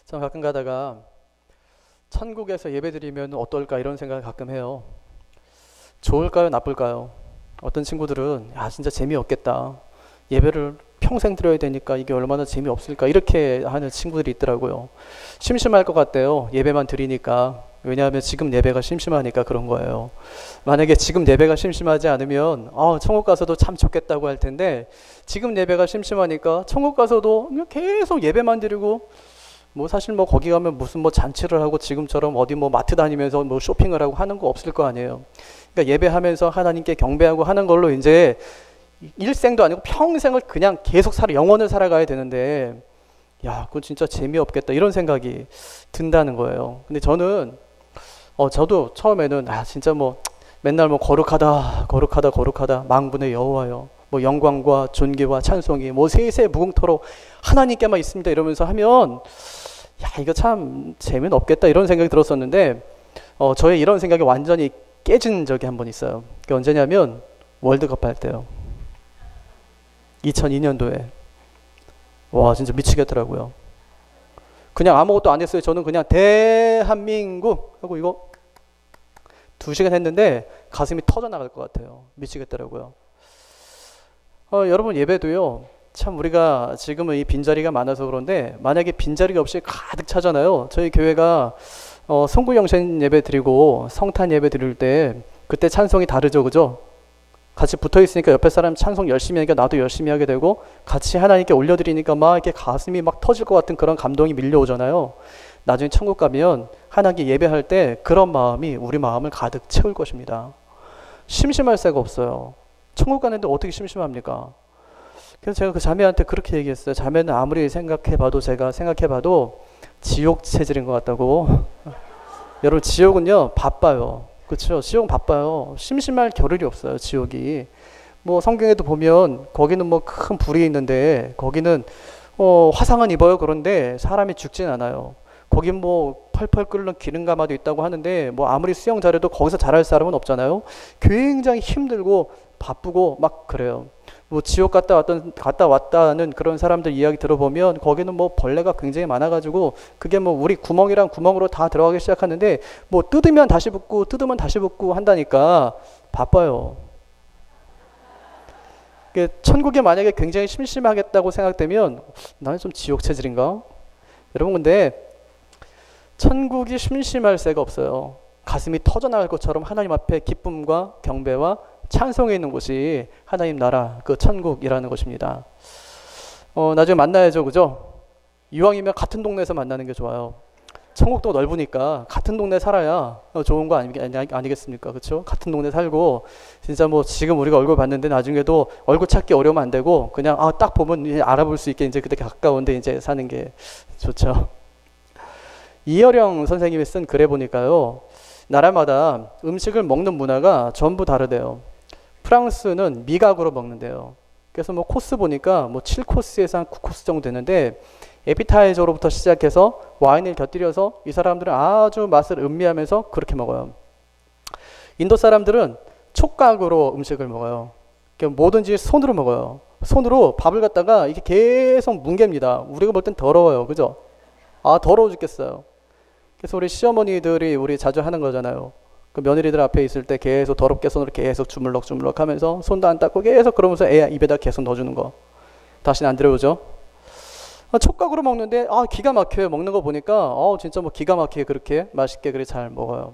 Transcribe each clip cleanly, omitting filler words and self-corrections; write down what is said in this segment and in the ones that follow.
저는 가끔 가다가 천국에서 예배드리면 어떨까 이런 생각을 가끔 해요. 좋을까요? 나쁠까요? 어떤 친구들은 진짜 재미없겠다. 예배를 평생 드려야 되니까 이게 얼마나 재미없을까 이렇게 하는 친구들이 있더라고요. 심심할 것 같대요. 예배만 드리니까. 왜냐하면 지금 예배가 심심하니까 그런 거예요. 만약에 지금 예배가 심심하지 않으면 천국 가서도 참 좋겠다고 할 텐데, 지금 예배가 심심하니까 천국 가서도 그냥 계속 예배만 드리고, 사실 거기 가면 무슨 잔치를 하고 지금처럼 어디 마트 다니면서 쇼핑을 하고 하는 거 없을 거 아니에요. 그러니까 예배하면서 하나님께 경배하고 하는 걸로 이제 일생도 아니고 평생을 그냥 계속 영원을 살아가야 되는데, 그건 진짜 재미없겠다 이런 생각이 든다는 거예요. 근데 저도 처음에는 진짜 맨날 거룩하다 만군의 여호와여, 영광과 존귀와 찬송이 세세 무궁토록 하나님께만 있습니다 이러면서 하면 이거 참 재미는 없겠다 이런 생각이 들었었는데, 저의 이런 생각이 완전히 깨진 적이 한 번 있어요. 그게 언제냐면 월드컵 할 때요. 2002년도에. 와, 진짜 미치겠더라고요. 그냥 아무것도 안 했어요. 저는 그냥 대한민국 하고 이거 2시간 했는데 가슴이 터져 나갈 것 같아요. 미치겠더라고요. 여러분, 예배도요, 참 우리가 지금은 이 빈자리가 많아서 그런데 만약에 빈자리가 없이 가득 차잖아요. 저희 교회가 송구영신 예배 드리고 성탄 예배 드릴 때 그때 찬송이 다르죠, 그죠? 같이 붙어 있으니까 옆에 사람 찬송 열심히 하니까 나도 열심히 하게 되고, 같이 하나님께 올려드리니까 이렇게 가슴이 터질 것 같은 그런 감동이 밀려오잖아요. 나중에 천국 가면 하나님께 예배할 때 그런 마음이 우리 마음을 가득 채울 것입니다. 심심할 새가 없어요. 천국 가는데 어떻게 심심합니까? 그래서 제가 그 자매한테 그렇게 얘기했어요. 자매는 아무리 제가 생각해봐도 지옥 체질인 것 같다고. 여러분, 지옥은요 바빠요. 그렇죠? 지옥은 바빠요. 심심할 겨를이 없어요. 지옥이. 성경에도 보면 거기는 큰 불이 있는데 거기는 화상은 입어요. 그런데 사람이 죽진 않아요. 거긴 펄펄 끓는 기름가마도 있다고 하는데 아무리 수영 잘해도 거기서 잘할 사람은 없잖아요. 굉장히 힘들고 바쁘고 그래요. 지옥 갔다 왔다는 그런 사람들 이야기 들어보면 거기는 벌레가 굉장히 많아가지고 그게 우리 구멍이랑 구멍으로 다 들어가기 시작하는데 뜯으면 다시 붙고 한다니까 바빠요. 천국에 만약에 굉장히 심심하겠다고 생각되면 나는 좀 지옥 체질인가? 여러분, 근데 천국이 심심할 새가 없어요. 가슴이 터져나갈 것처럼 하나님 앞에 기쁨과 경배와 찬송에 있는 곳이 하나님 나라, 그 천국이라는 것입니다. 나중에 만나야죠, 그죠? 이왕이면 같은 동네에서 만나는 게 좋아요. 천국도 넓으니까 같은 동네 살아야 좋은 거 아니겠습니까? 그렇죠? 같은 동네 살고 진짜 지금 우리가 얼굴 봤는데 나중에도 얼굴 찾기 어려우면 안 되고 그냥 딱 보면 이제 알아볼 수 있게 이제 그때 가까운데 이제 사는 게 좋죠. 이어령 선생님이 쓴 글에 보니까요, 나라마다 음식을 먹는 문화가 전부 다르대요. 프랑스는 미각으로 먹는데요. 그래서 코스 보니까 7코스에서 한 9코스 정도 되는데, 에피타이저로부터 시작해서 와인을 곁들여서 이 사람들은 아주 맛을 음미하면서 그렇게 먹어요. 인도 사람들은 촉각으로 음식을 먹어요. 그러니까 뭐든지 손으로 먹어요. 손으로 밥을 갖다가 이게 계속 뭉갭니다. 우리가 볼 땐 더러워요. 그죠? 더러워 죽겠어요. 그래서 우리 시어머니들이 우리 자주 하는 거잖아요. 그 며느리들 앞에 있을 때 계속 더럽게 손으로 계속 주물럭 하면서 손도 안 닦고 계속 그러면서 애 입에다 계속 넣어주는 거. 다시는 안 들어오죠. 촉각으로 먹는데 기가 막혀요. 먹는 거 보니까 진짜 기가 막히게 그렇게 맛있게 그렇게 잘 먹어요.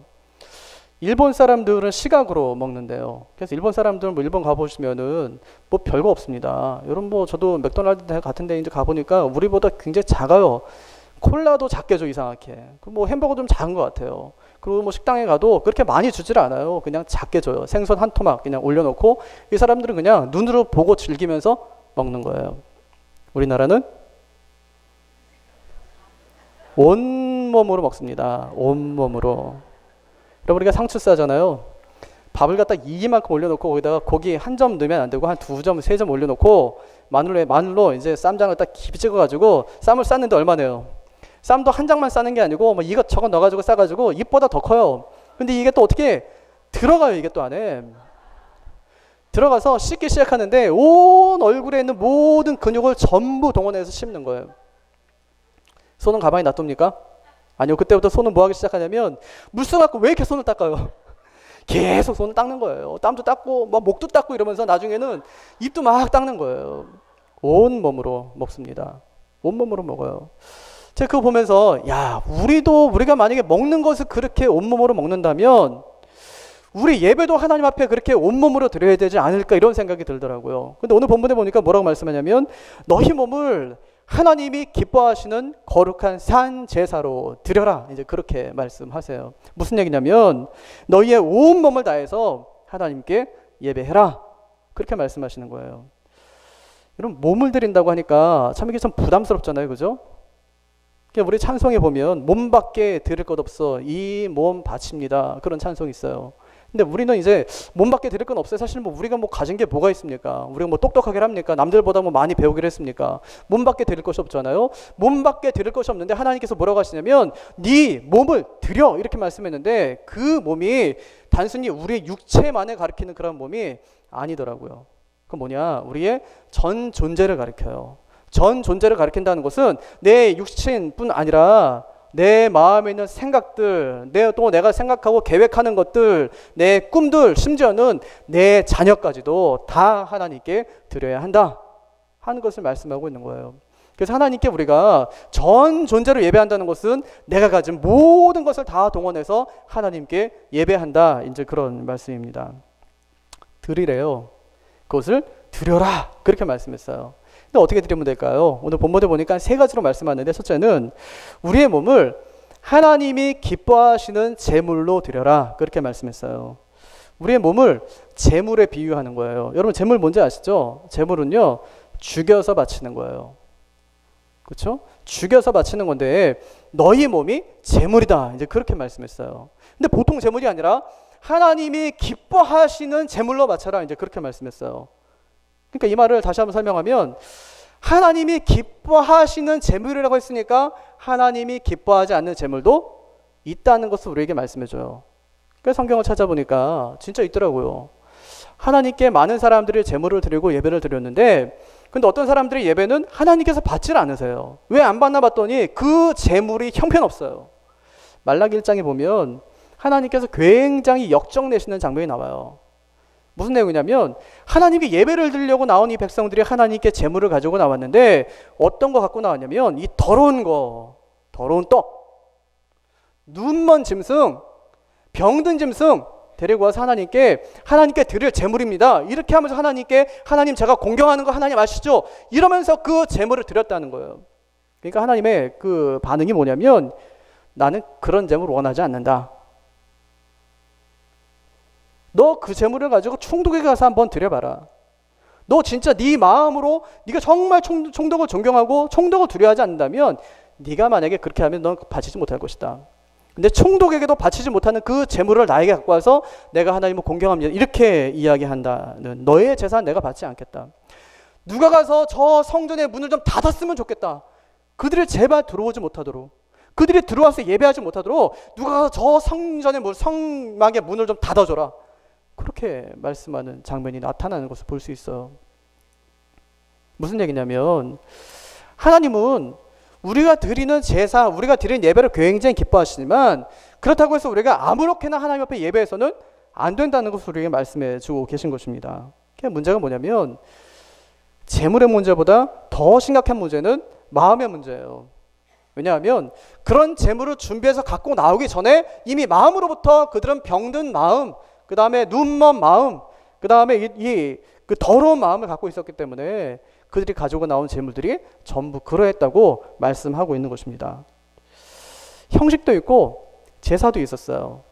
일본 사람들은 시각으로 먹는데요. 그래서 일본 사람들은 일본 가보시면은 별거 없습니다. 여러분 저도 맥도날드 같은 데 이제 가보니까 우리보다 굉장히 작아요. 콜라도 작게 줘, 이상하게. 햄버거 좀 작은 것 같아요. 그리고 식당에 가도 그렇게 많이 주질 않아요. 그냥 작게 줘요. 생선 한 토막 그냥 올려놓고 이 사람들은 그냥 눈으로 보고 즐기면서 먹는 거예요. 우리나라는 온몸으로 먹습니다. 온몸으로. 여러분, 우리가 상추 싸잖아요. 밥을 갖다 이만큼 올려놓고 거기다가 고기 한 점 넣으면 안 되고 한 2점, 3점 올려놓고 마늘로 이제 쌈장을 딱 깊이 찍어가지고 쌈을 쌌는데 얼마네요? 쌈도 한 장만 싸는 게 아니고 이것저것 넣어가지고 싸가지고 입보다 더 커요. 근데 이게 또 어떻게 들어가요? 이게 또 안에 들어가서 씻기 시작하는데 온 얼굴에 있는 모든 근육을 전부 동원해서 씹는 거예요. 손은 가만히 놔둡니까? 아니요. 그때부터 손은 뭐 하기 시작하냐면 물써 갖고 왜 이렇게 손을 닦아요? 계속 손을 닦는 거예요. 땀도 닦고 막 목도 닦고 이러면서 나중에는 입도 막 닦는 거예요. 온 몸으로 먹습니다. 온 몸으로 먹어요. 제가 그거 보면서 야, 우리가 만약에 먹는 것을 그렇게 온몸으로 먹는다면 우리 예배도 하나님 앞에 그렇게 온몸으로 드려야 되지 않을까 이런 생각이 들더라고요. 근데 오늘 본문에 보니까 뭐라고 말씀하냐면 너희 몸을 하나님이 기뻐하시는 거룩한 산 제사로 드려라. 이제 그렇게 말씀하세요. 무슨 얘기냐면 너희의 온 몸을 다해서 하나님께 예배해라. 그렇게 말씀하시는 거예요. 여러분 몸을 드린다고 하니까 참 이게 참 부담스럽잖아요. 그죠? 우리 찬송에 보면 몸밖에 드릴 것 없어 이 몸 바칩니다. 그런 찬송이 있어요. 근데 우리는 이제 몸밖에 드릴 건 없어요. 사실 뭐 우리가 뭐 가진 게 뭐가 있습니까? 우리가 뭐 똑똑하게 합니까? 남들보다 뭐 많이 배우기를 했습니까? 몸밖에 드릴 것이 없잖아요. 몸밖에 드릴 것이 없는데 하나님께서 뭐라고 하시냐면 네 몸을 드려 이렇게 말씀했는데 그 몸이 단순히 우리의 육체만을 가리키는 그런 몸이 아니더라고요. 그 뭐냐? 우리의 전 존재를 가리켜요. 전 존재를 가리킨다는 것은 내 육신뿐 아니라 내 마음에 있는 생각들, 또 내가 생각하고 계획하는 것들, 내 꿈들, 심지어는 내 자녀까지도 다 하나님께 드려야 한다 하는 것을 말씀하고 있는 거예요. 그래서 하나님께 우리가 전 존재로 예배한다는 것은 내가 가진 모든 것을 다 동원해서 하나님께 예배한다. 이제 그런 말씀입니다. 드리래요. 그것을 드려라. 그렇게 말씀했어요. 근데 어떻게 드리면 될까요? 오늘 본문에 보니까 세 가지로 말씀하는데 첫째는 우리의 몸을 하나님이 기뻐하시는 제물로 드려라. 그렇게 말씀했어요. 우리의 몸을 제물에 비유하는 거예요. 여러분 제물 뭔지 아시죠? 제물은요. 죽여서 바치는 거예요. 그렇죠? 죽여서 바치는 건데 너희 몸이 제물이다. 이제 그렇게 말씀했어요. 근데 보통 제물이 아니라 하나님이 기뻐하시는 제물로 바쳐라. 이제 그렇게 말씀했어요. 그러니까 이 말을 다시 한번 설명하면 하나님이 기뻐하시는 제물이라고 했으니까 하나님이 기뻐하지 않는 제물도 있다는 것을 우리에게 말씀해줘요. 그래서 성경을 찾아보니까 진짜 있더라고요. 하나님께 많은 사람들이 제물을 드리고 예배를 드렸는데 근데 어떤 사람들의 예배는 하나님께서 받지를 않으세요. 왜 안 받나 봤더니 그 제물이 형편없어요. 말라기 1장에 보면 하나님께서 굉장히 역정내시는 장면이 나와요. 무슨 내용이냐면 하나님께 예배를 드리려고 나온 이 백성들이 하나님께 제물을 가지고 나왔는데 어떤 거 갖고 나왔냐면 이 더러운 떡, 눈먼 짐승, 병든 짐승 데리고 와서 하나님께 드릴 제물입니다. 이렇게 하면서 하나님 제가 공경하는 거 하나님 아시죠? 이러면서 그 제물을 드렸다는 거예요. 그러니까 하나님의 그 반응이 뭐냐면 나는 그런 제물을 원하지 않는다. 너 그 제물을 가지고 총독에 가서 한번 드려봐라. 너 진짜 네 마음으로 네가 정말 총독을 존경하고 총독을 두려워하지 않는다면 네가 만약에 그렇게 하면 넌 바치지 못할 것이다. 근데 총독에게도 바치지 못하는 그 제물을 나에게 갖고 와서 내가 하나님을 공경합니다. 이렇게 이야기한다는 너의 제사는 내가 받지 않겠다. 누가 가서 저 성전의 문을 좀 닫았으면 좋겠다. 그들이 제발 들어오지 못하도록, 그들이 들어와서 예배하지 못하도록 누가 가서 저 성전의 성막의 문을 좀 닫아줘라. 그렇게 말씀하는 장면이 나타나는 것을 볼 수 있어요. 무슨 얘기냐면 하나님은 우리가 드리는 제사, 우리가 드리는 예배를 굉장히 기뻐하시지만 그렇다고 해서 우리가 아무렇게나 하나님 앞에 예배해서는 안 된다는 것을 우리에게 말씀해 주고 계신 것입니다. 문제가 뭐냐면 재물의 문제보다 더 심각한 문제는 마음의 문제예요. 왜냐하면 그런 재물을 준비해서 갖고 나오기 전에 이미 마음으로부터 그들은 병든 마음, 그 다음에 눈먼 마음, 그 다음에 그 더러운 마음을 갖고 있었기 때문에 그들이 가지고 나온 재물들이 전부 그러했다고 말씀하고 있는 것입니다. 형식도 있고 제사도 있었어요.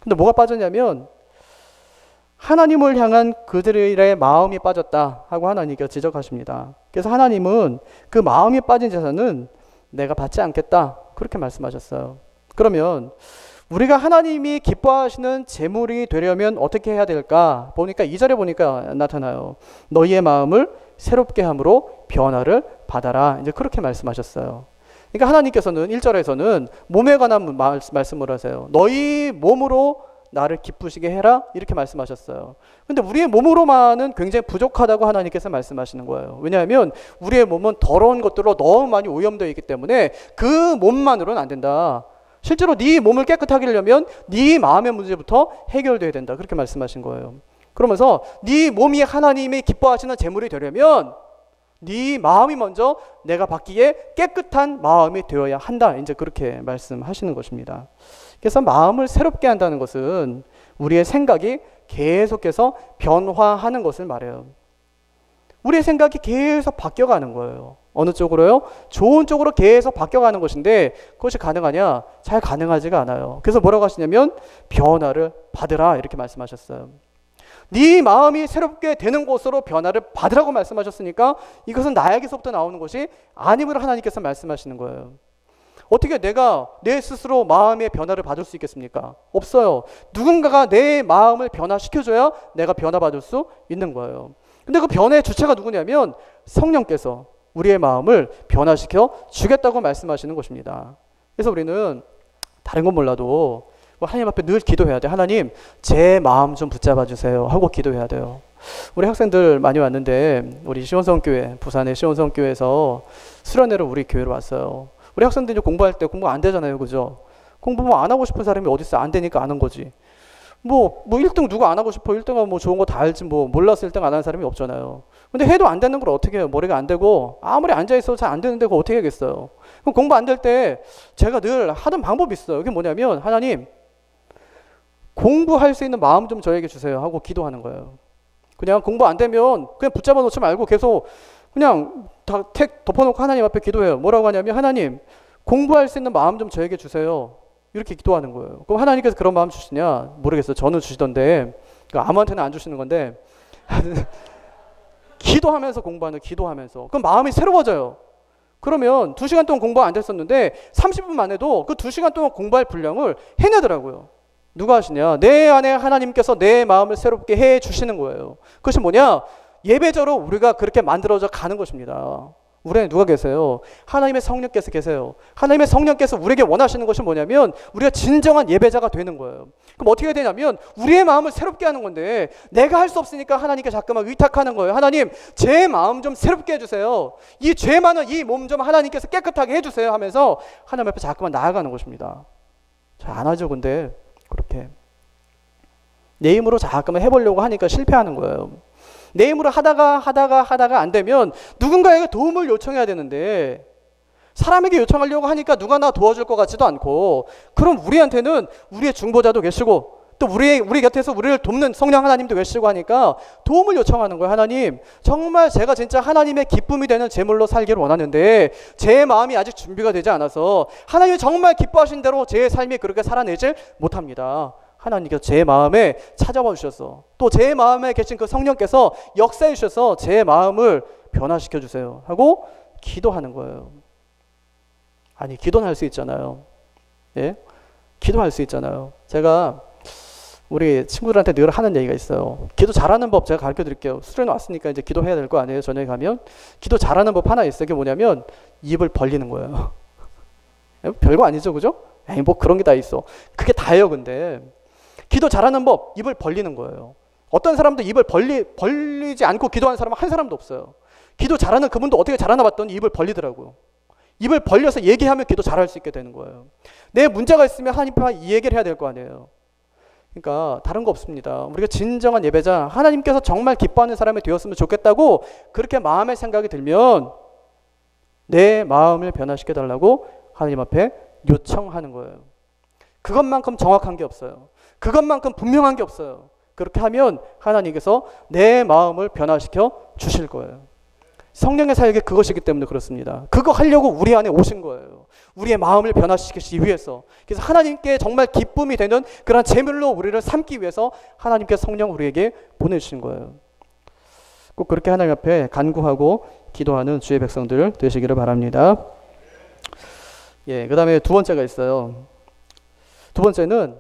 근데 뭐가 빠졌냐면 하나님을 향한 그들의 마음이 빠졌다 하고 하나님께서 지적하십니다. 그래서 하나님은 그 마음이 빠진 제사는 내가 받지 않겠다 그렇게 말씀하셨어요. 그러면 우리가 하나님이 기뻐하시는 제물이 되려면 어떻게 해야 될까? 보니까 2절에 보니까 나타나요. 너희의 마음을 새롭게 함으로 변화를 받아라. 이제 그렇게 말씀하셨어요. 그러니까 하나님께서는 1절에서는 몸에 관한 말씀을 하세요. 너희 몸으로 나를 기쁘시게 해라 이렇게 말씀하셨어요. 근데 우리의 몸으로만은 굉장히 부족하다고 하나님께서 말씀하시는 거예요. 왜냐하면 우리의 몸은 더러운 것들로 너무 많이 오염되어 있기 때문에 그 몸만으로는 안 된다. 실제로 네 몸을 깨끗하게 하려면 네 마음의 문제부터 해결돼야 된다. 그렇게 말씀하신 거예요. 그러면서 네 몸이 하나님이 기뻐하시는 제물이 되려면 네 마음이 먼저 내가 받기에 깨끗한 마음이 되어야 한다. 이제 그렇게 말씀하시는 것입니다. 그래서 마음을 새롭게 한다는 것은 우리의 생각이 계속해서 변화하는 것을 말해요. 우리의 생각이 계속 바뀌어가는 거예요. 어느 쪽으로요? 좋은 쪽으로 계속 바뀌어가는 것인데 그것이 가능하냐? 잘 가능하지가 않아요. 그래서 뭐라고 하시냐면 변화를 받으라 이렇게 말씀하셨어요. 네 마음이 새롭게 되는 곳으로 변화를 받으라고 말씀하셨으니까 이것은 나에게서부터 나오는 것이 아님으로 하나님께서 말씀하시는 거예요. 어떻게 내가 내 스스로 마음의 변화를 받을 수 있겠습니까? 없어요. 누군가가 내 마음을 변화시켜줘야 내가 변화받을 수 있는 거예요. 근데 그 변화의 주체가 누구냐면 성령께서 우리의 마음을 변화시켜 주겠다고 말씀하시는 것입니다. 그래서 우리는 다른 건 몰라도 하나님 앞에 늘 기도해야 돼. 하나님, 제 마음 좀 붙잡아 주세요 하고 기도해야 돼요. 우리 학생들 많이 왔는데 우리 시원성교회, 부산의 시원성교회에서 수련회로 우리 교회로 왔어요. 우리 학생들이 공부할 때 공부 안 되잖아요. 그죠? 공부 뭐 안 하고 싶은 사람이 어디 있어? 안 되니까 안 한 거지. 뭐 1등 누가 안 하고 싶어? 1등은 뭐 좋은 거 다 알지 뭐 몰라서 1등 안 하는 사람이 없잖아요. 근데 해도 안 되는 걸 어떻게 해요? 머리가 안 되고 아무리 앉아있어도 잘 안 되는데 그거 어떻게 하겠어요? 그럼 공부 안 될 때 제가 늘 하던 방법이 있어요. 그게 뭐냐면 하나님 공부할 수 있는 마음 좀 저에게 주세요 하고 기도하는 거예요. 그냥 공부 안 되면 그냥 붙잡아 놓지 말고 계속 그냥 다 택 덮어놓고 하나님 앞에 기도해요. 뭐라고 하냐면 하나님 공부할 수 있는 마음 좀 저에게 주세요. 이렇게 기도하는 거예요. 그럼 하나님께서 그런 마음 주시냐? 모르겠어요. 저는 주시던데 아무한테는 안 주시는 건데 기도하면서 공부하는 기도하면서 그럼 마음이 새로워져요. 그러면 2시간 동안 공부 안 됐었는데 30분만 해도 그 2시간 동안 공부할 분량을 해내더라고요. 누가 하시냐? 내 안에 하나님께서 내 마음을 새롭게 해 주시는 거예요. 그것이 뭐냐? 예배자로 우리가 그렇게 만들어져 가는 것입니다. 우리 안에 누가 계세요? 하나님의 성령께서 계세요. 하나님의 성령께서 우리에게 원하시는 것이 뭐냐면 우리가 진정한 예배자가 되는 거예요. 그럼 어떻게 해야 되냐면 우리의 마음을 새롭게 하는 건데 내가 할 수 없으니까 하나님께 자꾸만 의탁하는 거예요. 하나님 제 마음 좀 새롭게 해주세요. 이 죄 많은 이 몸 좀 하나님께서 깨끗하게 해주세요 하면서 하나님 앞에 자꾸만 나아가는 것입니다. 잘 안 하죠. 근데 그렇게 내 힘으로 자꾸만 해보려고 하니까 실패하는 거예요. 내 힘으로 하다가 안 되면 누군가에게 도움을 요청해야 되는데 사람에게 요청하려고 하니까 누가 나 도와줄 것 같지도 않고 그럼 우리한테는 우리의 중보자도 계시고 또 우리 곁에서 우리를 돕는 성령 하나님도 계시고 하니까 도움을 요청하는 거예요. 하나님 정말 제가 진짜 하나님의 기쁨이 되는 제물로 살기를 원하는데 제 마음이 아직 준비가 되지 않아서 하나님이 정말 기뻐하신 대로 제 삶이 그렇게 살아내질 못합니다. 하나님께서 제 마음에 찾아와 주셔서 또 제 마음에 계신 그 성령께서 역사해 주셔서 제 마음을 변화시켜 주세요 하고 기도하는 거예요. 아니 기도는 할 수 있잖아요. 예? 기도할 수 있잖아요. 제가 우리 친구들한테 늘 하는 얘기가 있어요. 기도 잘하는 법 제가 가르쳐 드릴게요. 수련회 왔으니까 이제 기도해야 될 거 아니에요. 저녁에 가면 기도 잘하는 법 하나 있어요. 그게 뭐냐면 입을 벌리는 거예요. 별거 아니죠, 그죠? 에이, 뭐 그런 게 다 있어. 그게 다예요. 근데 기도 잘하는 법, 입을 벌리는 거예요. 어떤 사람도 입을 벌리지 않고 기도하는 사람은 한 사람도 없어요. 기도 잘하는 그분도 어떻게 잘하나 봤더니 입을 벌리더라고요. 입을 벌려서 얘기하면 기도 잘할 수 있게 되는 거예요. 내 문제가 있으면 하나님 앞에 이 얘기를 해야 될 거 아니에요. 그러니까 다른 거 없습니다. 우리가 진정한 예배자, 하나님께서 정말 기뻐하는 사람이 되었으면 좋겠다고 그렇게 마음의 생각이 들면 내 마음을 변화시켜 달라고 하나님 앞에 요청하는 거예요. 그것만큼 정확한 게 없어요. 그것만큼 분명한 게 없어요. 그렇게 하면 하나님께서 내 마음을 변화시켜 주실 거예요. 성령의 사역이 그것이기 때문에 그렇습니다. 그거 하려고 우리 안에 오신 거예요. 우리의 마음을 변화시키기 위해서. 그래서 하나님께 정말 기쁨이 되는 그런 제물로 우리를 삼기 위해서 하나님께서 성령 우리에게 보내주신 거예요. 꼭 그렇게 하나님 앞에 간구하고 기도하는 주의 백성들 되시기를 바랍니다. 예, 그 다음에 두 번째가 있어요. 두 번째는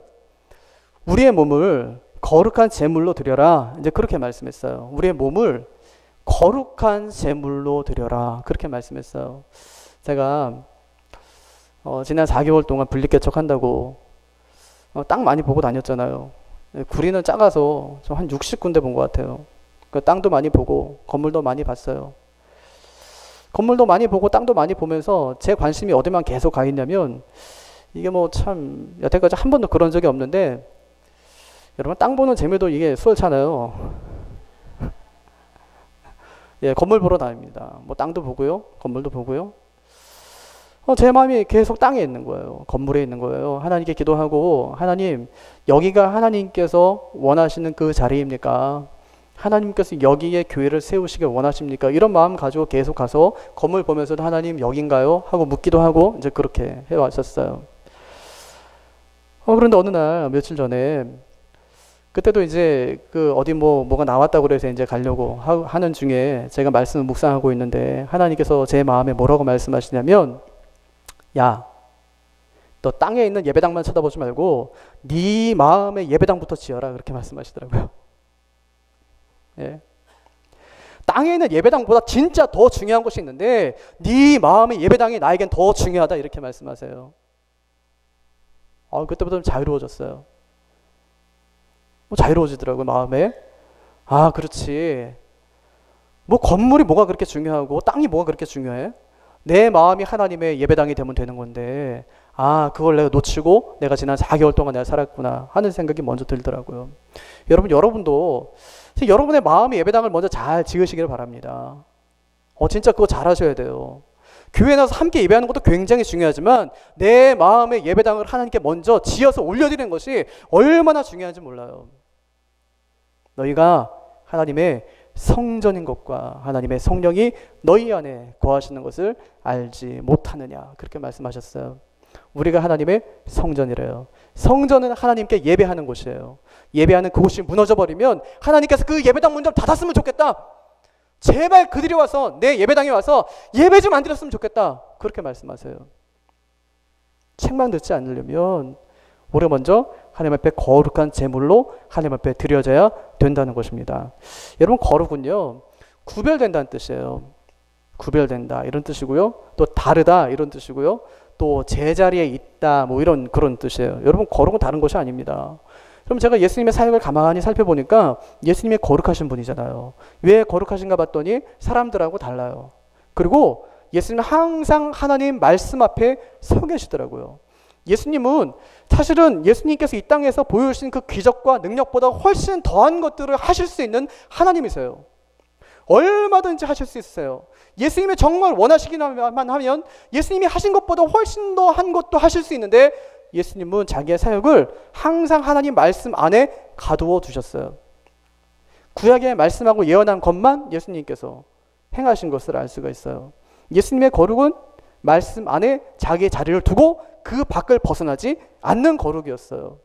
우리의 몸을 거룩한 제물로 드려라. 이제 그렇게 말씀했어요. 우리의 몸을 거룩한 제물로 드려라. 그렇게 말씀했어요. 제가 지난 4개월 동안 분리개척 한다고 땅 많이 보고 다녔잖아요. 구리는 작아서 저 한 60군데 본 것 같아요. 그 땅도 많이 보고 건물도 많이 봤어요. 건물도 많이 보고 땅도 많이 보면서 제 관심이 어디만 계속 가 있냐면 이게 뭐 참 여태까지 한 번도 그런 적이 없는데 여러분 땅 보는 재미도 이게 수월찮아요. 예, 건물 보러 다닙니다. 뭐 땅도 보고요, 건물도 보고요. 제 마음이 계속 땅에 있는 거예요. 건물에 있는 거예요. 하나님께 기도하고 하나님 여기가 하나님께서 원하시는 그 자리입니까? 하나님께서 여기에 교회를 세우시길 원하십니까? 이런 마음 가지고 계속 가서 건물 보면서도 하나님 여긴가요? 하고 묻기도 하고 이제 그렇게 해왔었어요. 그런데 어느 날 며칠 전에 그때도 이제 그 어디 뭐가 나왔다고 그래서 이제 가려고 하는 중에 제가 말씀을 묵상하고 있는데 하나님께서 제 마음에 뭐라고 말씀하시냐면 야, 너 땅에 있는 예배당만 쳐다보지 말고 네 마음의 예배당부터 지어라 그렇게 말씀하시더라고요. 예. 땅에 있는 예배당보다 진짜 더 중요한 것이 있는데 네 마음의 예배당이 나에겐 더 중요하다 이렇게 말씀하세요. 그때부터 좀 자유로워졌어요. 자유로워지더라고요 마음에. 그렇지. 뭐 건물이 뭐가 그렇게 중요하고 땅이 뭐가 그렇게 중요해? 내 마음이 하나님의 예배당이 되면 되는 건데 그걸 내가 놓치고 내가 지난 4개월 동안 내가 살았구나 하는 생각이 먼저 들더라고요. 여러분도 여러분의 마음의 예배당을 먼저 잘 지으시기를 바랍니다. 진짜 그거 잘 하셔야 돼요. 교회 나서 함께 예배하는 것도 굉장히 중요하지만 내 마음의 예배당을 하나님께 먼저 지어서 올려드리는 것이 얼마나 중요한지 몰라요. 너희가 하나님의 성전인 것과 하나님의 성령이 너희 안에 거하시는 것을 알지 못하느냐 그렇게 말씀하셨어요. 우리가 하나님의 성전이래요. 성전은 하나님께 예배하는 곳이에요. 예배하는 그곳이 무너져버리면 하나님께서 그 예배당 문 좀 닫았으면 좋겠다. 제발 그들이 와서 내 예배당에 와서 예배 좀 안 드렸으면 좋겠다. 그렇게 말씀하세요. 책망 듣지 않으려면 우리가 먼저 하나님 앞에 거룩한 제물로 하나님 앞에 드려져야 된다는 것입니다. 여러분 거룩은요 구별된다는 뜻이에요. 구별된다 이런 뜻이고요. 또 다르다 이런 뜻이고요. 또 제자리에 있다 뭐 이런 그런 뜻이에요. 여러분 거룩은 다른 것이 아닙니다. 그럼 제가 예수님의 사역을 가만히 살펴보니까 예수님이 거룩하신 분이잖아요. 왜 거룩하신가 봤더니 사람들하고 달라요. 그리고 예수님은 항상 하나님 말씀 앞에 서 계시더라고요. 예수님은 사실은 예수님께서 이 땅에서 보여주신 그 기적과 능력보다 훨씬 더한 것들을 하실 수 있는 하나님이세요. 얼마든지 하실 수 있어요. 예수님이 정말 원하시기만 하면 예수님이 하신 것보다 훨씬 더 한 것도 하실 수 있는데 예수님은 자기의 사역을 항상 하나님 말씀 안에 가두어 두셨어요. 구약에 말씀하고 예언한 것만 예수님께서 행하신 것을 알 수가 있어요. 예수님의 거룩은 말씀 안에 자기의 자리를 두고 그 밖을 벗어나지 않는 거룩이었어요.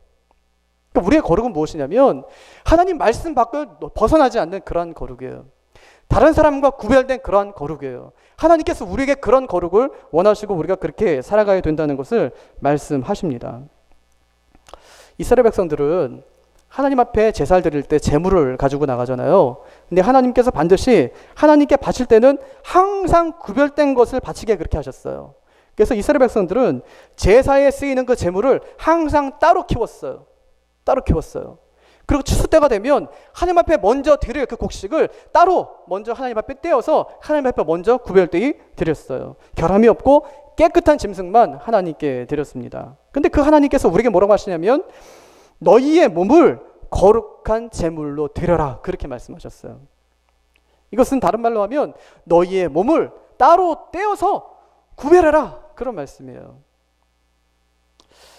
그러니까 우리의 거룩은 무엇이냐면 하나님 말씀 밖을 벗어나지 않는 그러한 거룩이에요. 다른 사람과 구별된 그러한 거룩이에요. 하나님께서 우리에게 그런 거룩을 원하시고 우리가 그렇게 살아가야 된다는 것을 말씀하십니다. 이스라엘 백성들은 하나님 앞에 제사를 드릴 때 제물을 가지고 나가잖아요. 근데 하나님께서 반드시 하나님께 바칠 때는 항상 구별된 것을 바치게 그렇게 하셨어요. 그래서 이스라엘 백성들은 제사에 쓰이는 그 제물을 항상 따로 키웠어요. 따로 키웠어요. 그리고 추수 때가 되면 하나님 앞에 먼저 드릴 그 곡식을 따로 먼저 하나님 앞에 떼어서 하나님 앞에 먼저 구별되이 드렸어요. 결함이 없고 깨끗한 짐승만 하나님께 드렸습니다. 근데 그 하나님께서 우리에게 뭐라고 하시냐면 너희의 몸을 거룩한 제물로 드려라 그렇게 말씀하셨어요. 이것은 다른 말로 하면 너희의 몸을 따로 떼어서 구별해라 그런 말씀이에요.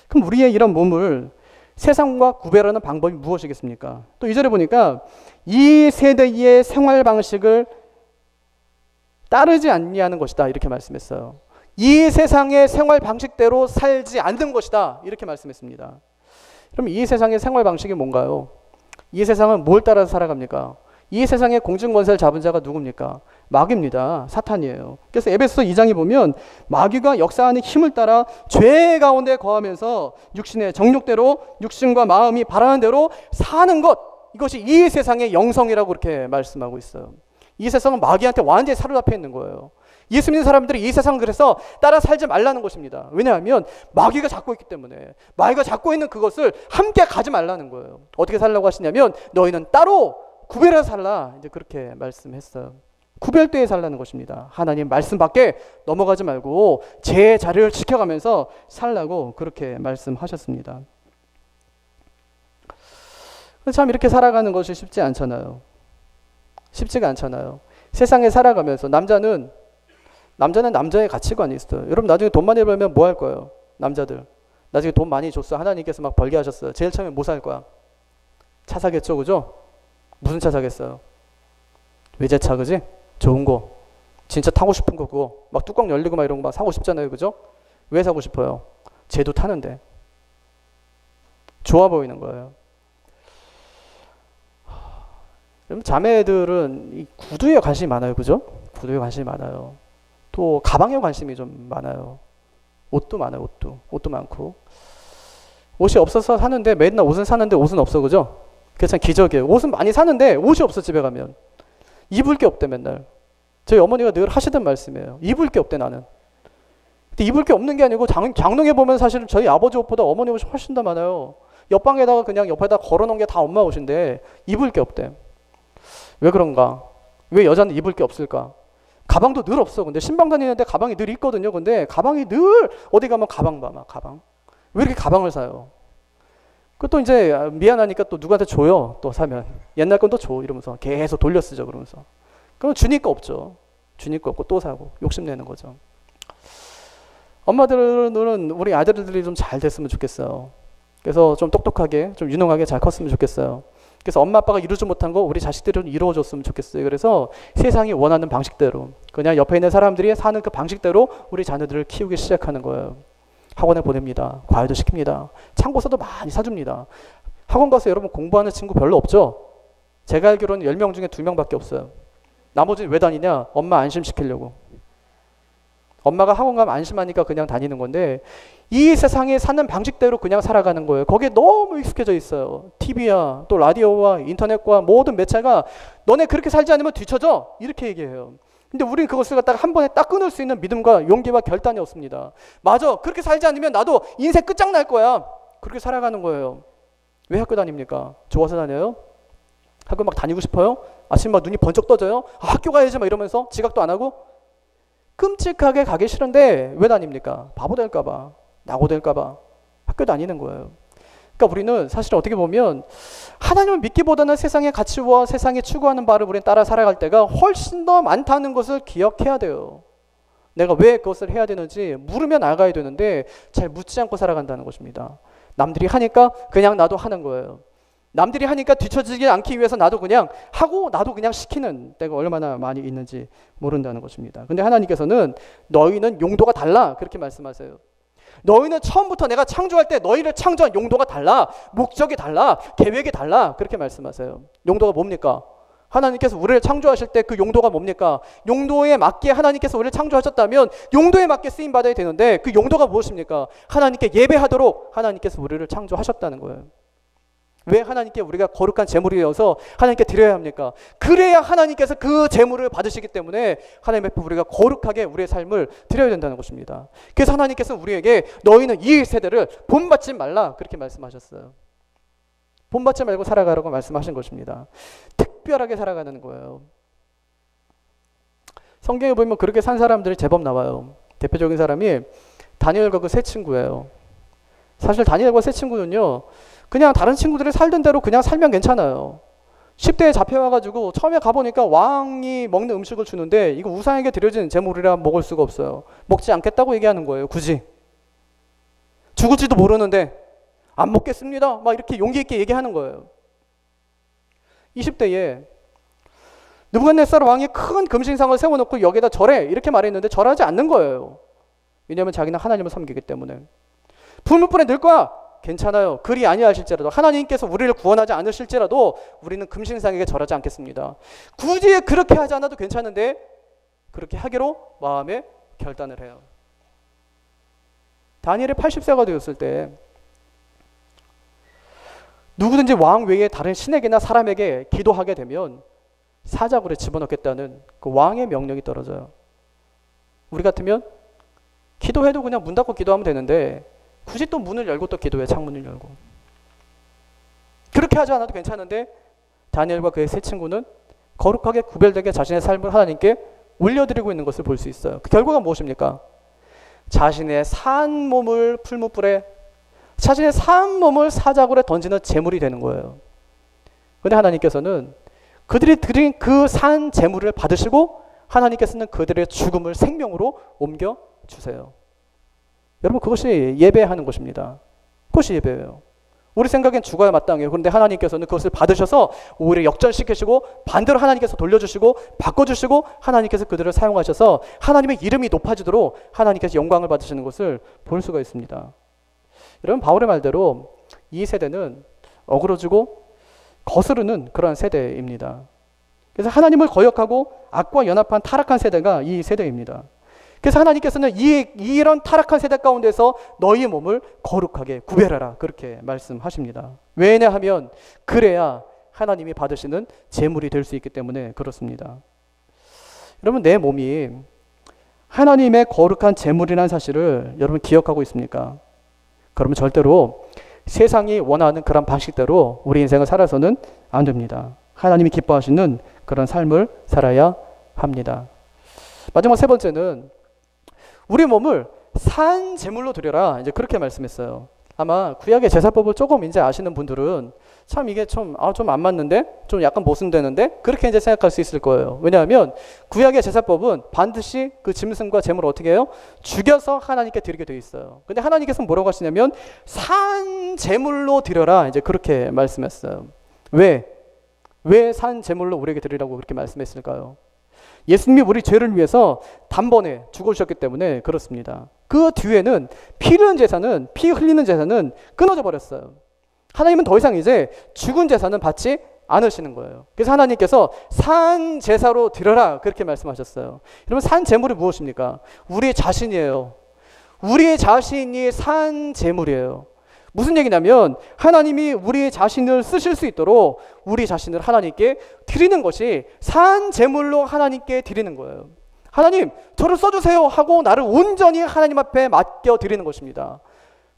그럼 우리의 이런 몸을 세상과 구별하는 방법이 무엇이겠습니까? 또 2절에 보니까 이 세대의 생활 방식을 따르지 않냐는 것이다 이렇게 말씀했어요. 이 세상의 생활 방식대로 살지 않는 것이다 이렇게 말씀했습니다. 그럼 이 세상의 생활 방식이 뭔가요? 이 세상은 뭘 따라서 살아갑니까? 이 세상의 공중권세를 잡은 자가 누굽니까? 마귀입니다. 사탄이에요. 그래서 에베소서 2장에 보면 마귀가 역사하는 힘을 따라 죄 가운데 거하면서 육신의 정욕대로 육신과 마음이 바라는 대로 사는 것, 이것이 이 세상의 영성이라고 그렇게 말씀하고 있어요. 이 세상은 마귀한테 완전히 사로잡혀 있는 거예요. 예수 믿는 사람들이 이 세상 그래서 따라 살지 말라는 것입니다. 왜냐하면 마귀가 잡고 있기 때문에 마귀가 잡고 있는 그것을 함께 가지 말라는 거예요. 어떻게 살라고 하시냐면 너희는 따로 구별해서 살라 이제 그렇게 말씀했어요. 구별되어 살라는 것입니다. 하나님 말씀 밖에 넘어가지 말고 제 자리를 지켜가면서 살라고 그렇게 말씀하셨습니다. 참 이렇게 살아가는 것이 쉽지 않잖아요. 쉽지가 않잖아요. 세상에 살아가면서 남자는 남자의 가치관이 있어요. 여러분 나중에 돈 많이 벌면 뭐 할 거예요? 남자들 나중에 돈 많이 줬어. 하나님께서 막 벌게 하셨어요. 제일 처음에 뭐 살 거야? 차 사겠죠, 그죠? 무슨 차 사겠어요? 외제차, 그지? 좋은 거, 진짜 타고 싶은 거 그거 막 뚜껑 열리고 막 이런 거 막 사고 싶잖아요, 그죠? 왜 사고 싶어요? 쟤도 타는데 좋아 보이는 거예요. 자매들은 이 구두에 관심이 많아요, 그죠? 구두에 관심이 많아요. 또 가방에 관심이 좀 많아요. 옷도 많아요, 옷도 많고. 옷이 없어서 사는데 맨날 옷은 사는데 옷은 없어, 그죠? 그게 참 기적이에요. 옷은 많이 사는데 옷이 없어. 집에 가면 입을 게 없대. 맨날 저희 어머니가 늘 하시던 말씀이에요. 입을 게 없대 나는. 근데 입을 게 없는 게 아니고 장롱에 보면 사실은 저희 아버지 옷보다 어머니 옷이 훨씬 더 많아요. 옆방에다가 그냥 옆에다 걸어놓은 게 다 엄마 옷인데 입을 게 없대. 왜 그런가? 왜 여자는 입을 게 없을까? 가방도 늘 없어. 근데 신방 다니는데 가방이 늘 있거든요. 근데 가방이 늘 어디 가면 가방 봐. 막 가방. 왜 이렇게 가방을 사요? 그것도 이제 미안하니까 또 누구한테 줘요. 또 사면. 옛날 건 또 줘. 이러면서 계속 돌려 쓰죠. 그러면서. 그럼 주니까 없죠. 주니까 없고 또 사고 욕심내는 거죠. 엄마들은 우리 아들들이 좀 잘 됐으면 좋겠어요. 그래서 좀 똑똑하게 좀 유능하게 잘 컸으면 좋겠어요. 그래서 엄마 아빠가 이루지 못한 거 우리 자식들은 이루어줬으면 좋겠어요. 그래서 세상이 원하는 방식대로 그냥 옆에 있는 사람들이 사는 그 방식대로 우리 자녀들을 키우기 시작하는 거예요. 학원에 보냅니다. 과외도 시킵니다. 참고서도 많이 사줍니다. 학원 가서 여러분 공부하는 친구 별로 없죠? 제가 알기로는 10명 중에 2명밖에 없어요. 나머지는 왜 다니냐? 엄마 안심시키려고. 엄마가 학원 가면 안심하니까 그냥 다니는 건데 이 세상에 사는 방식대로 그냥 살아가는 거예요. 거기에 너무 익숙해져 있어요. TV야 또 라디오와 인터넷과 모든 매체가 너네 그렇게 살지 않으면 뒤쳐져 이렇게 얘기해요. 근데 우리는 그것을 갖다가 한 번에 딱 끊을 수 있는 믿음과 용기와 결단이 없습니다. 맞아, 그렇게 살지 않으면 나도 인생 끝장날 거야. 그렇게 살아가는 거예요. 왜 학교 다닙니까? 좋아서 다녀요? 학교 막 다니고 싶어요? 아침 막 눈이 번쩍 떠져요? 학교 가야지 막 이러면서 지각도 안 하고? 끔찍하게 가기 싫은데 왜 다닙니까? 바보 될까 봐, 낙오 될까 봐 학교 다니는 거예요. 그러니까 우리는 사실 어떻게 보면 하나님을 믿기보다는 세상의 가치와 세상이 추구하는 바를 우리는 따라 살아갈 때가 훨씬 더 많다는 것을 기억해야 돼요. 내가 왜 그것을 해야 되는지 물으면 알아야 되는데 잘 묻지 않고 살아간다는 것입니다. 남들이 하니까 그냥 나도 하는 거예요. 남들이 하니까 뒤처지지 않기 위해서 나도 그냥 하고 나도 그냥 시키는 때가 얼마나 많이 있는지 모른다는 것입니다. 근데 하나님께서는 너희는 용도가 달라 그렇게 말씀하세요. 너희는 처음부터 내가 창조할 때 너희를 창조한 용도가 달라, 목적이 달라, 계획이 달라 그렇게 말씀하세요. 용도가 뭡니까? 하나님께서 우리를 창조하실 때 그 용도가 뭡니까? 용도에 맞게 하나님께서 우리를 창조하셨다면 용도에 맞게 쓰임 받아야 되는데 그 용도가 무엇입니까? 하나님께 예배하도록 하나님께서 우리를 창조하셨다는 거예요. 왜 하나님께 우리가 거룩한 제물이어서 하나님께 드려야 합니까? 그래야 하나님께서 그 제물을 받으시기 때문에 하나님 앞에 우리가 거룩하게 우리의 삶을 드려야 된다는 것입니다. 그래서 하나님께서는 우리에게 너희는 이 세대를 본받지 말라 그렇게 말씀하셨어요. 본받지 말고 살아가라고 말씀하신 것입니다. 특별하게 살아가는 거예요. 성경에 보면 그렇게 산 사람들이 제법 나와요. 대표적인 사람이 다니엘과 그 세 친구예요. 사실 다니엘과 세 친구는요, 그냥 다른 친구들이 살던 대로 그냥 살면 괜찮아요. 10대에 잡혀와가지고 처음에 가보니까 왕이 먹는 음식을 주는데 이거 우상에게 드려진 제물이라 먹을 수가 없어요. 먹지 않겠다고 얘기하는 거예요. 굳이. 죽을지도 모르는데 안 먹겠습니다. 막 이렇게 용기 있게 얘기하는 거예요. 20대에 느부갓네살 왕이 큰 금신상을 세워놓고 여기다 절해 이렇게 말했는데 절하지 않는 거예요. 왜냐하면 자기는 하나님을 섬기기 때문에. 불문불에 늘 거야. 괜찮아요. 그리 아니하실지라도 하나님께서 우리를 구원하지 않으실지라도 우리는 금신상에게 절하지 않겠습니다. 굳이 그렇게 하지 않아도 괜찮은데 그렇게 하기로 마음에 결단을 해요. 다니엘이 80세가 되었을 때 누구든지 왕 외에 다른 신에게나 사람에게 기도하게 되면 사자굴에 집어넣겠다는 그 왕의 명령이 떨어져요. 우리 같으면 기도해도 그냥 문 닫고 기도하면 되는데 굳이 또 문을 열고 또 기도해, 창문을 열고. 그렇게 하지 않아도 괜찮은데 다니엘과 그의 세 친구는 거룩하게 구별되게 자신의 삶을 하나님께 올려드리고 있는 것을 볼 수 있어요. 그 결과가 무엇입니까? 자신의 산 몸을 풀무불에, 자신의 산 몸을 사자굴에 던지는 제물이 되는 거예요. 그런데 하나님께서는 그들이 드린 그 산 제물을 받으시고 하나님께서는 그들의 죽음을 생명으로 옮겨 주세요. 여러분, 그것이 예배하는 것입니다. 그것이 예배예요. 우리 생각엔 죽어야 마땅해요. 그런데 하나님께서는 그것을 받으셔서 오히려 역전시키시고 반대로 하나님께서 돌려주시고 바꿔주시고 하나님께서 그들을 사용하셔서 하나님의 이름이 높아지도록 하나님께서 영광을 받으시는 것을 볼 수가 있습니다. 여러분, 바울의 말대로 이 세대는 어그러지고 거스르는 그러한 세대입니다. 그래서 하나님을 거역하고 악과 연합한 타락한 세대가 이 세대입니다. 그래서 하나님께서는 이런 타락한 세대 가운데서 너희의 몸을 거룩하게 구별하라, 그렇게 말씀하십니다. 왜냐하면 그래야 하나님이 받으시는 제물이 될 수 있기 때문에 그렇습니다. 여러분, 내 몸이 하나님의 거룩한 제물이라는 사실을 여러분 기억하고 있습니까? 그러면 절대로 세상이 원하는 그런 방식대로 우리 인생을 살아서는 안 됩니다. 하나님이 기뻐하시는 그런 삶을 살아야 합니다. 마지막 세 번째는 우리 몸을 산 제물로 드려라, 이제 그렇게 말씀했어요. 아마 구약의 제사법을 조금 이제 아시는 분들은 참 이게 좀 안 맞는데, 좀 약간 모순되는데, 그렇게 이제 생각할 수 있을 거예요. 왜냐하면 구약의 제사법은 반드시 그 짐승과 제물을 어떻게 해요? 죽여서 하나님께 드리게 되어 있어요. 근데 하나님께서 뭐라고 하시냐면 산 제물로 드려라, 이제 그렇게 말씀했어요. 왜 산 제물로 우리에게 드리라고 그렇게 말씀했을까요? 예수님이 우리 죄를 위해서 단번에 죽어주셨기 때문에 그렇습니다. 그 뒤에는 피 흘리는 제사는 끊어져 버렸어요. 하나님은 더 이상 이제 죽은 제사는 받지 않으시는 거예요. 그래서 하나님께서 산 제사로 드려라, 그렇게 말씀하셨어요. 여러분, 산 제물이 무엇입니까? 우리 자신이에요. 우리 자신이 산 제물이에요. 무슨 얘기냐면 하나님이 우리 자신을 쓰실 수 있도록 우리 자신을 하나님께 드리는 것이 산 제물로 하나님께 드리는 거예요. 하나님, 저를 써주세요 하고 나를 온전히 하나님 앞에 맡겨 드리는 것입니다.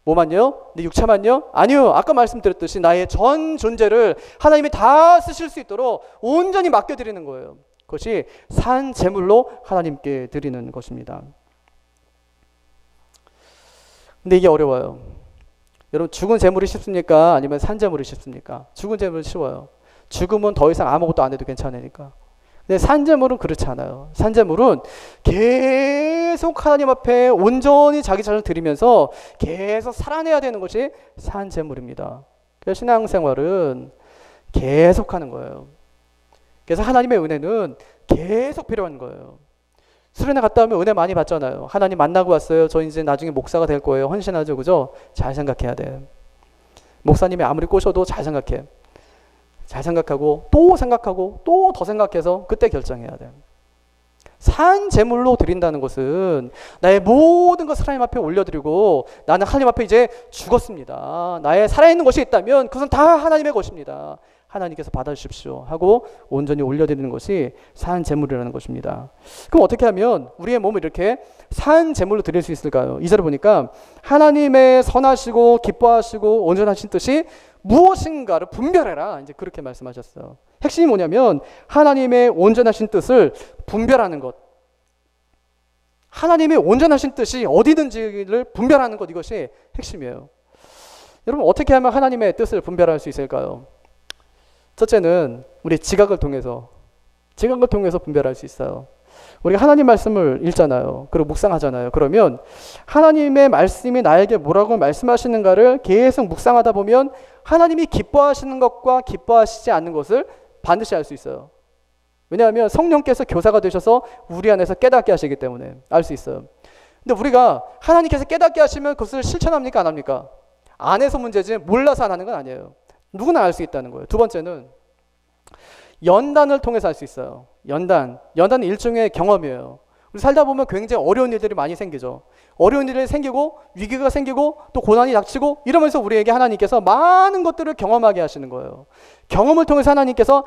뭐만요? 내 육체만요? 아니요. 아까 말씀드렸듯이 나의 전 존재를 하나님이 다 쓰실 수 있도록 온전히 맡겨 드리는 거예요. 그것이 산 제물로 하나님께 드리는 것입니다. 근데 이게 어려워요. 여러분, 죽은 제물이 쉽습니까? 아니면 산 제물이 쉽습니까? 죽은 제물은 쉬워요. 죽으면 더 이상 아무것도 안 해도 괜찮으니까. 근데 산 제물은 그렇지 않아요. 산 제물은 계속 하나님 앞에 온전히 자기 자신을 드리면서 계속 살아내야 되는 것이 산 제물입니다. 그래서 신앙생활은 계속 하는 거예요. 그래서 하나님의 은혜는 계속 필요한 거예요. 수련회 갔다 오면 은혜 많이 받잖아요. 하나님 만나고 왔어요. 저 이제 나중에 목사가 될 거예요. 헌신하죠, 그죠? 잘 생각해야 돼. 목사님이 아무리 꼬셔도 잘 생각해. 잘 생각하고 또 생각하고 또 더 생각해서 그때 결정해야 돼. 산 제물로 드린다는 것은 나의 모든 것을 하나님 앞에 올려드리고 나는 하나님 앞에 이제 죽었습니다. 나의 살아있는 것이 있다면 그것은 다 하나님의 것입니다. 하나님께서 받아주십시오 하고 온전히 올려드리는 것이 산 제물이라는 것입니다. 그럼 어떻게 하면 우리의 몸을 이렇게 산 제물로 드릴 수 있을까요? 2절을 보니까 하나님의 선하시고 기뻐하시고 온전하신 뜻이 무엇인가를 분별해라, 이제 그렇게 말씀하셨어요. 핵심이 뭐냐면 하나님의 온전하신 뜻을 분별하는 것. 하나님의 온전하신 뜻이 어디든지를 분별하는 것, 이것이 핵심이에요. 여러분, 어떻게 하면 하나님의 뜻을 분별할 수 있을까요? 첫째는 우리 지각을 통해서 분별할 수 있어요. 우리가 하나님 말씀을 읽잖아요. 그리고 묵상하잖아요. 그러면 하나님의 말씀이 나에게 뭐라고 말씀하시는가를 계속 묵상하다 보면 하나님이 기뻐하시는 것과 기뻐하시지 않는 것을 반드시 알 수 있어요. 왜냐하면 성령께서 교사가 되셔서 우리 안에서 깨닫게 하시기 때문에 알 수 있어요. 근데 우리가 하나님께서 깨닫게 하시면 그것을 실천합니까, 안 합니까? 안 해서 문제지 몰라서 안 하는 건 아니에요. 누구나 알 수 있다는 거예요. 두 번째는 연단을 통해서 알 수 있어요. 연단은 일종의 경험이에요. 우리 살다 보면 굉장히 어려운 일들이 많이 생기죠. 어려운 일이 생기고 위기가 생기고 또 고난이 닥치고 이러면서 우리에게 하나님께서 많은 것들을 경험하게 하시는 거예요. 경험을 통해서 하나님께서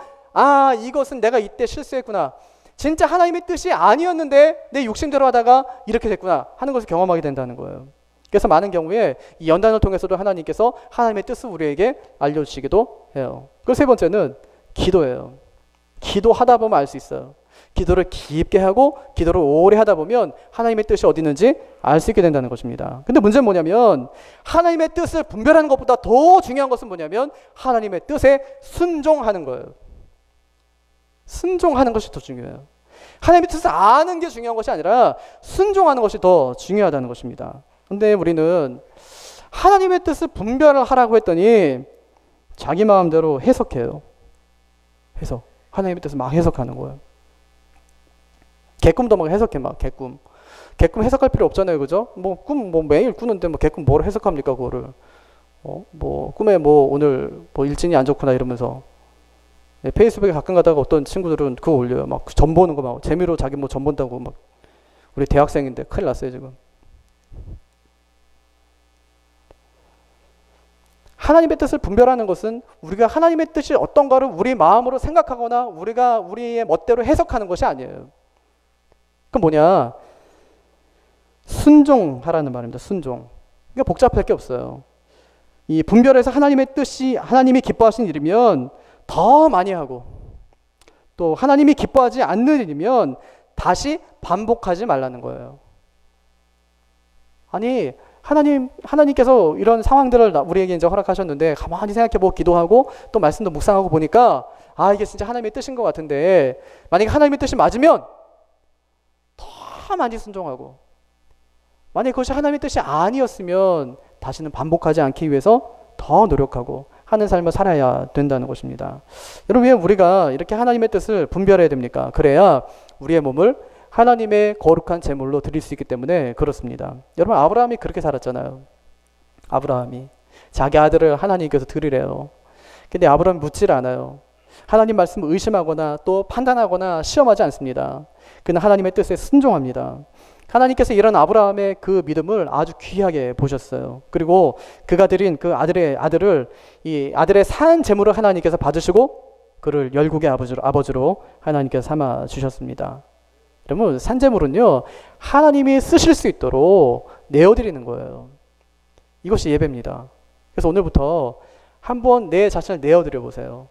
이것은 내가 이때 실수했구나. 진짜 하나님의 뜻이 아니었는데 내 욕심대로 하다가 이렇게 됐구나 하는 것을 경험하게 된다는 거예요. 그래서 많은 경우에 이 연단을 통해서도 하나님께서 하나님의 뜻을 우리에게 알려주시기도 해요. 그리고 세 번째는 기도예요. 기도하다 보면 알 수 있어요. 기도를 깊게 하고 기도를 오래 하다 보면 하나님의 뜻이 어디 있는지 알 수 있게 된다는 것입니다. 근데 문제는 뭐냐면 하나님의 뜻을 분별하는 것보다 더 중요한 것은 뭐냐면 하나님의 뜻에 순종하는 거예요. 순종하는 것이 더 중요해요. 하나님의 뜻을 아는 게 중요한 것이 아니라 순종하는 것이 더 중요하다는 것입니다. 근데 우리는 하나님의 뜻을 분별을 하라고 했더니 자기 마음대로 해석해요. 해석. 하나님의 뜻을 막 해석하는 거예요. 개꿈도 막 해석해, 막 개꿈. 개꿈 해석할 필요 없잖아요, 그죠? 뭐 꿈 뭐 매일 꾸는데 뭐 개꿈 뭘 해석합니까, 그거를? 뭐 꿈에 뭐 오늘 뭐 일진이 안 좋구나 이러면서 페이스북에 가끔 가다가 어떤 친구들은 그거 올려요. 막 점 보는 거 막 재미로 자기 뭐 점 본다고 막 우리 대학생인데 큰일 났어요 지금. 하나님의 뜻을 분별하는 것은 우리가 하나님의 뜻이 어떤가를 우리 마음으로 생각하거나 우리가 우리의 멋대로 해석하는 것이 아니에요. 그건 뭐냐? 순종하라는 말입니다. 순종. 그러니까 복잡할 게 없어요. 이 분별해서 하나님의 뜻이 하나님이 기뻐하시는 일이면 더 많이 하고 또 하나님이 기뻐하지 않는 일이면 다시 반복하지 말라는 거예요. 아니 하나님께서 이런 상황들을 우리에게 이제 허락하셨는데 가만히 생각해보고 기도하고 또 말씀도 묵상하고 보니까 이게 진짜 하나님의 뜻인 것 같은데 만약에 하나님의 뜻이 맞으면 더 많이 순종하고 만약에 그것이 하나님의 뜻이 아니었으면 다시는 반복하지 않기 위해서 더 노력하고 하는 삶을 살아야 된다는 것입니다. 여러분 왜 우리가 이렇게 하나님의 뜻을 분별해야 됩니까? 그래야 우리의 몸을 하나님의 거룩한 제물로 드릴 수 있기 때문에 그렇습니다. 여러분 아브라함이 그렇게 살았잖아요. 아브라함이 자기 아들을 하나님께서 드리래요. 근데 아브라함이 묻지를 않아요. 하나님 말씀을 의심하거나 또 판단하거나 시험하지 않습니다. 그는 하나님의 뜻에 순종합니다. 하나님께서 이런 아브라함의 그 믿음을 아주 귀하게 보셨어요. 그리고 그가 드린 그 아들을 이 아들의 산 제물을 하나님께서 받으시고 그를 열국의 아버지로 하나님께서 삼아 주셨습니다. 여러분 산제물은요 하나님이 쓰실 수 있도록 내어드리는 거예요. 이것이 예배입니다. 그래서 오늘부터 한번 내 자신을 내어드려 보세요.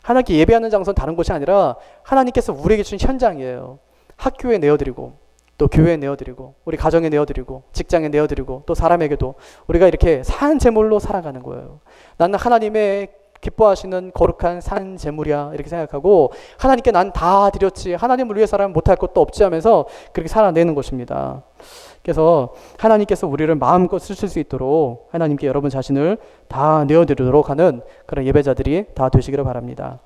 하나님께 예배하는 장소는 다른 곳이 아니라 하나님께서 우리에게 주신 현장이에요. 학교에 내어드리고 또 교회에 내어드리고 우리 가정에 내어드리고 직장에 내어드리고 또 사람에게도 우리가 이렇게 산 제물로 살아가는 거예요. 나는 하나님의 기뻐하시는 거룩한 산 제물이야 이렇게 생각하고 하나님께 난 다 드렸지 하나님을 위해서라면 못할 것도 없지 하면서 그렇게 살아내는 것입니다. 그래서 하나님께서 우리를 마음껏 쓰실 수 있도록 하나님께 여러분 자신을 다 내어드리도록 하는 그런 예배자들이 다 되시기를 바랍니다.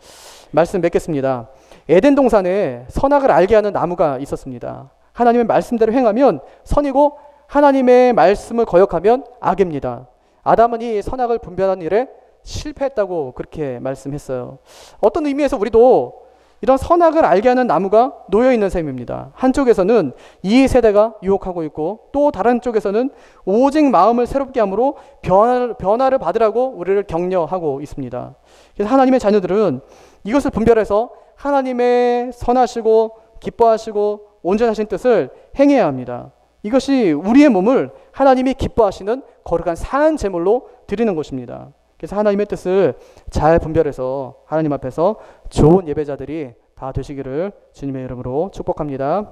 말씀 맺겠습니다. 에덴 동산에 선악을 알게 하는 나무가 있었습니다. 하나님의 말씀대로 행하면 선이고 하나님의 말씀을 거역하면 악입니다. 아담은 이 선악을 분별하는 일에 실패했다고 그렇게 말씀했어요. 어떤 의미에서 우리도 이런 선악을 알게 하는 나무가 놓여있는 셈입니다. 한쪽에서는 이 세대가 유혹하고 있고 또 다른 쪽에서는 오직 마음을 새롭게 함으로 변화를 받으라고 우리를 격려하고 있습니다. 그래서 하나님의 자녀들은 이것을 분별해서 하나님의 선하시고 기뻐하시고 온전하신 뜻을 행해야 합니다. 이것이 우리의 몸을 하나님이 기뻐하시는 거룩한 산 제물로 드리는 것입니다. 그래서 하나님의 뜻을 잘 분별해서 하나님 앞에서 좋은 예배자들이 다 되시기를 주님의 이름으로 축복합니다.